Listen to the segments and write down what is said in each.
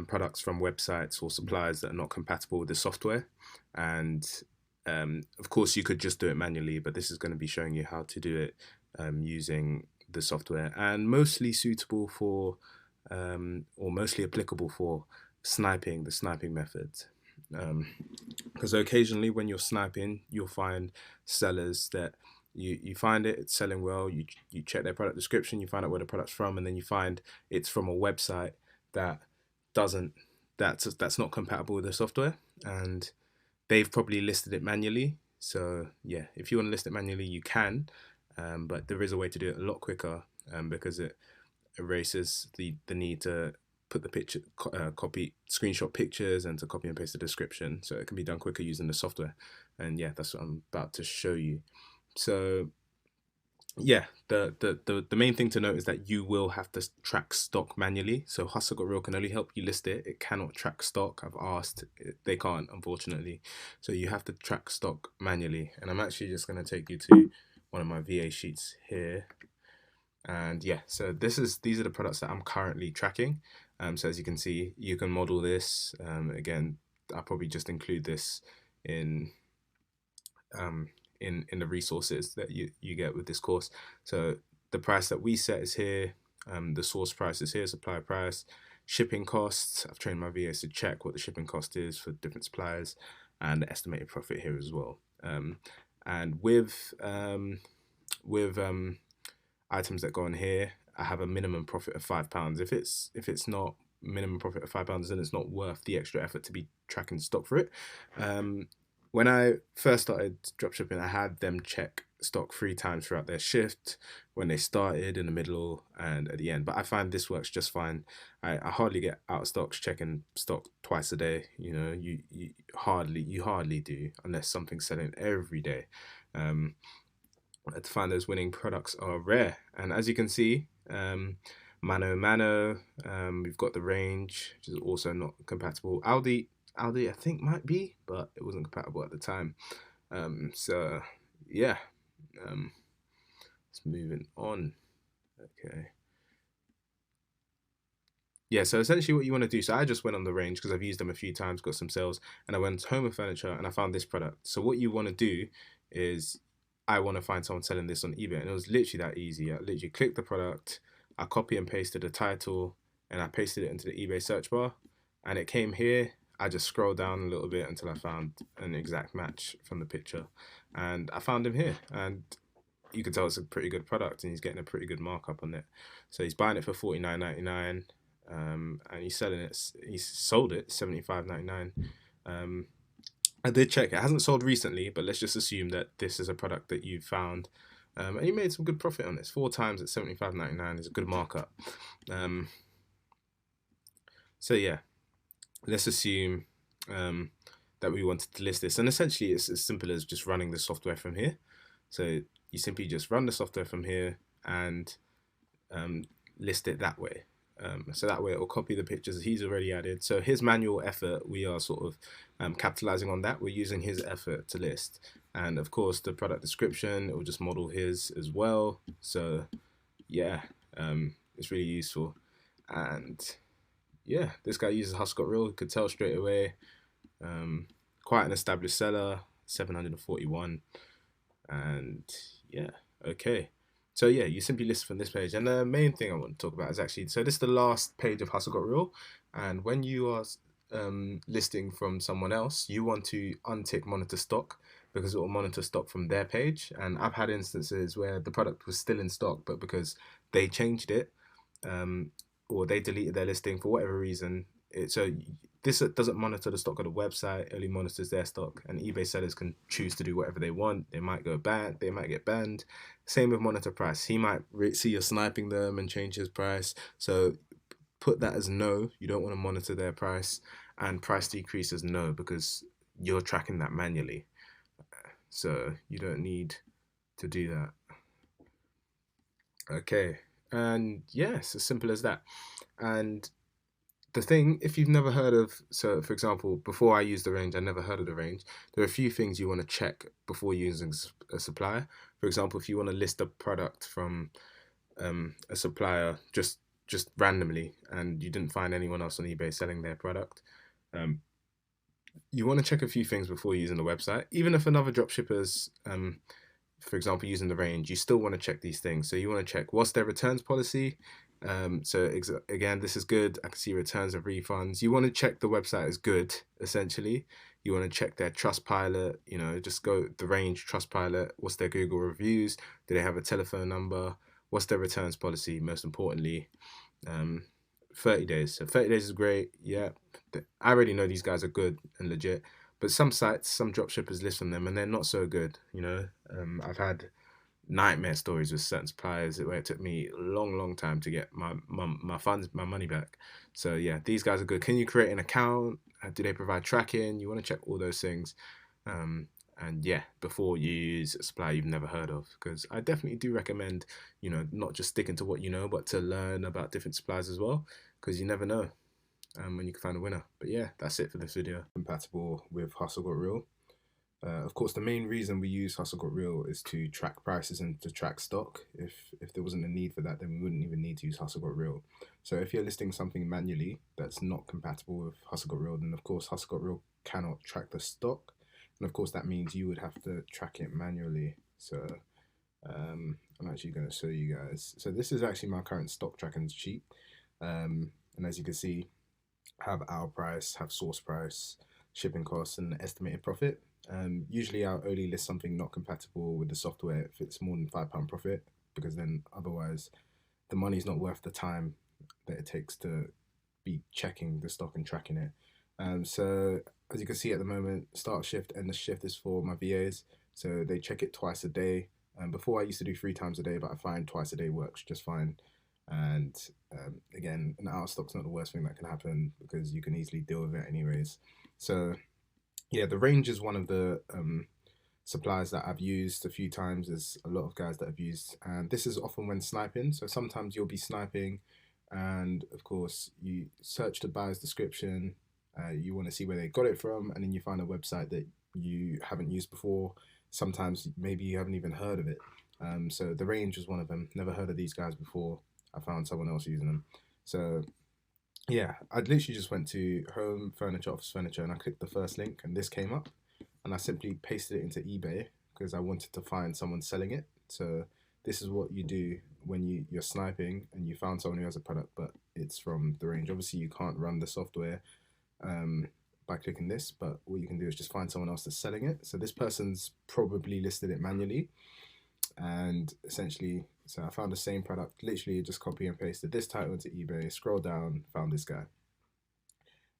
products from websites or suppliers that are not compatible with the software. And of course, you could just do it manually, but this is going to be showing you how to do it using the software, and mostly suitable for or mostly applicable for sniping, the sniping methods. Because occasionally when you're sniping, you'll find sellers that you find it's selling well, you check their product description, you find out where the product's from, and then you find it's from a website that doesn't that's not compatible with the software, and they've probably listed it manually. So yeah, if you want to list it manually, you can, but there is a way to do it a lot quicker, because it erases the need to put the picture, copy, screenshot pictures, and to copy and paste the description. So it can be done quicker using the software. And yeah, that's what I'm about to show you. So yeah, the main thing to note is that you will have to track stock manually. So Hustle Got Real can only help you list it. It cannot track stock. I've asked, they can't, unfortunately. So you have to track stock manually. And I'm actually just going to take you to one of my VA sheets here. And yeah, so these are the products that I'm currently tracking. So as you can see, you can model this. Again, I'll probably just include this in in the resources that you get with this course. So the price that we set is here. The source price is here, supply price, shipping costs. I've trained my VAs to check what the shipping cost is for different suppliers, and the estimated profit here as well. And with items that go on here, I have a minimum profit of £5. If it's not minimum profit of £5, then it's not worth the extra effort to be tracking stock for it. When I first started dropshipping, I had them check stock 3 times throughout their shift, when they started, in the middle, and at the end. But I find this works just fine. I hardly get out of stocks checking stock twice a day. You know, you hardly do, unless something's selling every day. To find those winning products are rare. And as you can see, Mano Mano, we've got the range, which is also not compatible. Aldi I think might be, but it wasn't compatible at the time. So yeah, let's moving on. Okay. Yeah, so essentially what you want to do, so I just went on the range because I've used them a few times, got some sales, and I went to Home and Furniture and I found this product. So what you want to do is, I want to find someone selling this on eBay, and it was literally that easy. I literally clicked the product, I copy and pasted the title, and I pasted it into the eBay search bar, and it came here. I just scrolled down a little bit until I found an exact match from the picture, and I found him here, and you can tell it's a pretty good product, and he's getting a pretty good markup on it. So he's buying it for £49.99, and he's selling it. He's sold it £75.99. I did check. It hasn't sold recently, but let's just assume that this is a product that you found, and you made some good profit on this. 4 times at £75.99 is a good markup. So yeah, let's assume that we wanted to list this, and essentially it's as simple as just running the software from here. So you simply just run the software from here and list it that way. So that way it will copy the pictures he's already added. So his manual effort, we are sort of capitalizing on that. We're using his effort to list. And of course the product description, it will just model his as well. So yeah, it's really useful. And yeah, this guy uses Hustle Got Real. You could tell straight away. Quite an established seller, 741. And yeah, okay. So yeah, you simply list from this page. And the main thing I want to talk about is actually, so this is the last page of Hustle Got Real. And when you are listing from someone else, you want to untick monitor stock, because it will monitor stock from their page. And I've had instances where the product was still in stock, but because they changed it, or they deleted their listing for whatever reason, so this doesn't monitor the stock of the website, it only monitors their stock, and eBay sellers can choose to do whatever they want. They might go banned, they might get banned. Same with monitor price. He might see you're sniping them and change his price. So put that as no. You don't want to monitor their price, and price decrease as no, because you're tracking that manually. So you don't need to do that. Okay, and yeah, it's as simple as that. And the thing, if you've never heard of, so for example, before I used the range, I never heard of the range. There are a few things you want to check before using a supplier. For example, if you want to list a product from a supplier, just just randomly and you didn't find anyone else on eBay selling their product, um, you want to check a few things before using the website. Even if another dropshipper's, for example, using the range, you still want to check these things. So you want to check what's their returns policy. Again, this is good. I can see returns and refunds. You want to check the website is good, essentially. You want to check their Trustpilot, just go the range Trustpilot. What's their Google reviews? Do they have a telephone number? What's their returns policy? Most importantly, 30 days. So 30 days is great. Yeah, I already know these guys are good and legit. But some sites, some dropshippers list on them and they're not so good. I've had nightmare stories with certain suppliers where it took me a long time to get my funds, my money back. So yeah, these guys are good. Can you create an account? Do they provide tracking? You want to check all those things. And yeah, before you use a supplier you've never heard of, because I definitely do recommend, not just sticking to what you know, but to learn about different suppliers as well, because you never know when you can find a winner. But yeah, that's it for this video. Compatible with Hustle Got Real. Of course, the main reason we use Hustle Got Real is to track prices and to track stock. If there wasn't a need for that, then we wouldn't even need to use Hustle Got Real. So if you're listing something manually that's not compatible with Hustle Got Real, then of course Hustle Got Real cannot track the stock. And of course that means you would have to track it manually. So I'm actually going to show you guys. So this is actually my current stock tracking sheet. And as you can see, I have our price, have source price, shipping costs, and estimated profit. Usually I'll only list something not compatible with the software if it's more than £5 profit, because then otherwise the money's not worth the time that it takes to be checking the stock and tracking it. So as you can see at the moment, start shift, end the shift is for my VAs. So they check it twice a day. Before I used to do 3 times a day, but I find twice a day works just fine. And again, an out of stock's not the worst thing that can happen because you can easily deal with it anyways. So yeah, the range is one of the suppliers that I've used a few times. There's a lot of guys that have used, and this is often when sniping. So sometimes you'll be sniping, and of course you search the buyer's description. You want to see where they got it from, and then you find a website that you haven't used before. Sometimes maybe you haven't even heard of it. So the range was one of them. Never heard of these guys before. I found someone else using them. So yeah, I literally just went to home furniture, office furniture, and I clicked the first link, and this came up, and I simply pasted it into eBay because I wanted to find someone selling it. So this is what you do when you're sniping and you found someone who has a product, but it's from the range. Obviously, you can't run the software by clicking this, but what you can do is just find someone else that's selling it. So this person's probably listed it manually, and essentially, so I found the same product, literally just copy and pasted this title into eBay, scroll down, found this guy.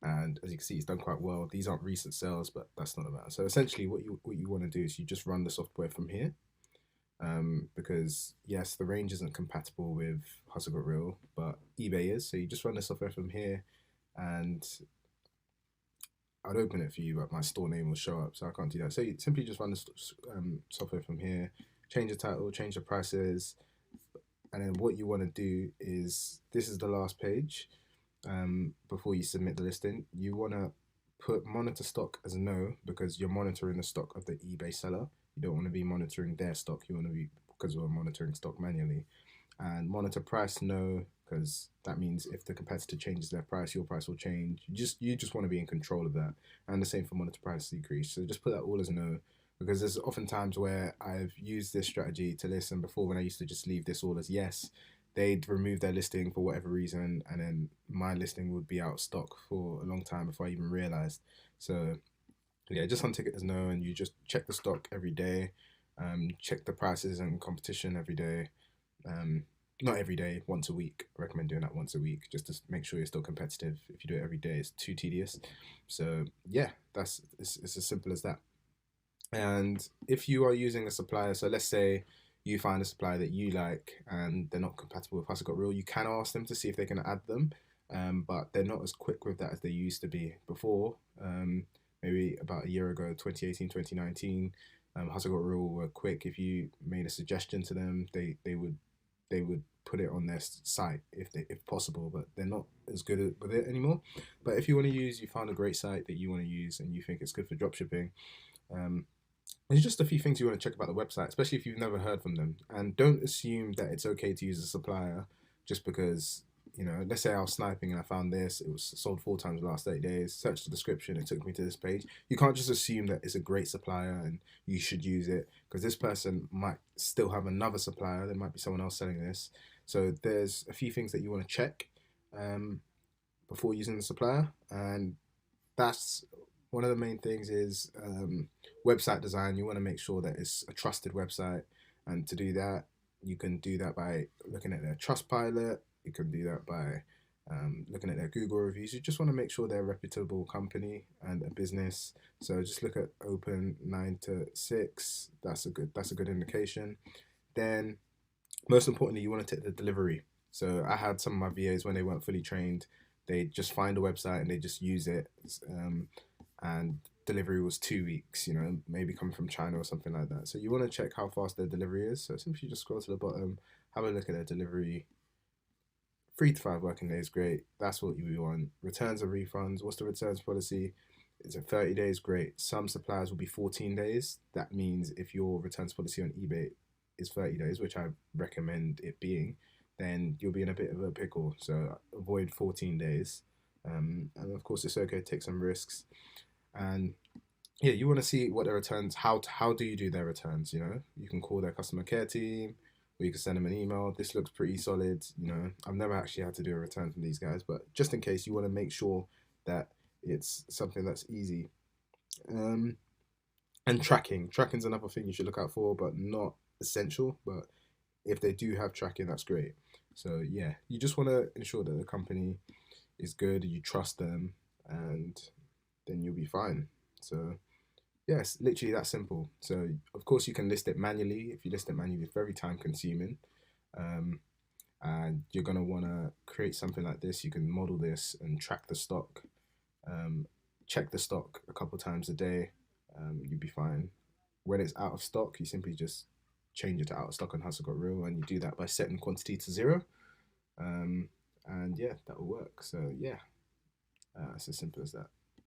And as you can see, it's done quite well. These aren't recent sales, but that's not about. So essentially what you want to do is you just run the software from here. Because yes, the range isn't compatible with Hustle Got Real, but eBay is. So you just run the software from here, and I'd open it for you, but my store name will show up, so I can't do that. So you simply just run the software from here, change the title, change the prices, and then what you want to do is, this is the last page. Before you submit the listing, you want to put monitor stock as no, because you're monitoring the stock of the eBay seller. You don't want to be monitoring their stock. You want to be, because we're monitoring stock manually. And monitor price no, because that means if the competitor changes their price, your price will change. You just want to be in control of that. And the same for monitor price decrease. So just put that all as no, because there's often times where I've used this strategy to listen before, when I used to just leave this all as yes. They'd remove their listing for whatever reason, and then my listing would be out of stock for a long time before I even realized. So yeah, just untick it as no, and you just check the stock every day, check the prices and competition every day. Not every day, once a week. I recommend doing that once a week just to make sure you're still competitive. If you do it every day, it's too tedious. So yeah, it's as simple as that. And if you are using a supplier, so let's say you find a supplier that you like and they're not compatible with Hustle Got Real, you can ask them to see if they can add them, but they're not as quick with that as they used to be before. Maybe about a year ago, 2018, 2019, Hustle Got Real were quick. If you made a suggestion to them, they would put it on their site if possible, but they're not as good with it anymore. But if you want to use, you found a great site that you want to use and you think it's good for dropshipping, there's just a few things you want to check about the website, especially if you've never heard from them. And don't assume that it's okay to use a supplier just because you know, let's say I was sniping and I found this, it was sold 4 times in the last 8 days, search the description, it took me to this page. You can't just assume that it's a great supplier and you should use it, because this person might still have another supplier. There might be someone else selling this. So there's a few things that you want to check um, before using the supplier. And that's one of the main things is website design. You want to make sure that it's a trusted website. And to do that, you can do that by looking at their Trustpilot. You can do that by looking at their Google reviews. You just want to make sure they're a reputable company and a business. So just look at Open 9 to 6. That's a good indication. Then, most importantly, you want to take the delivery. So I had some of my VAs when they weren't fully trained, they just find a website and they just use it. And delivery was 2 weeks, you know, maybe coming from China or something like that. So you want to check how fast their delivery is. So simply just scroll to the bottom, have a look at their delivery. 3 to 5 working days, great. That's what you want. Returns and refunds. What's the returns policy? Is it 30 days? Great. Some suppliers will be 14 days. That means if your returns policy on eBay is 30 days, which I recommend it being, then you'll be in a bit of a pickle. So avoid 14 days. And of course, it's okay to take some risks. And yeah, you want to see what their returns. How do you do their returns? You know, you can call their customer care team, or you can send them an email. This looks pretty solid. You know, I've never actually had to do a return from these guys, but just in case, you want to make sure that it's something that's easy. Um, and tracking's another thing you should look out for, but not essential. But if they do have tracking, that's great. So yeah, you just want to ensure that the company is good, you trust them, and then you'll be fine. So yes, literally that simple. So of course you can list it manually. If you list it manually, it's very time consuming. Um, and you're gonna wanna create something like this. You can model this and track the stock. Um, Check the stock a couple times a day. You'll be fine. When it's out of stock, you simply just change it to out of stock on Hustle Got Real, and you do that by setting quantity to 0. Um, and yeah, that will work. So yeah, it's as simple as that.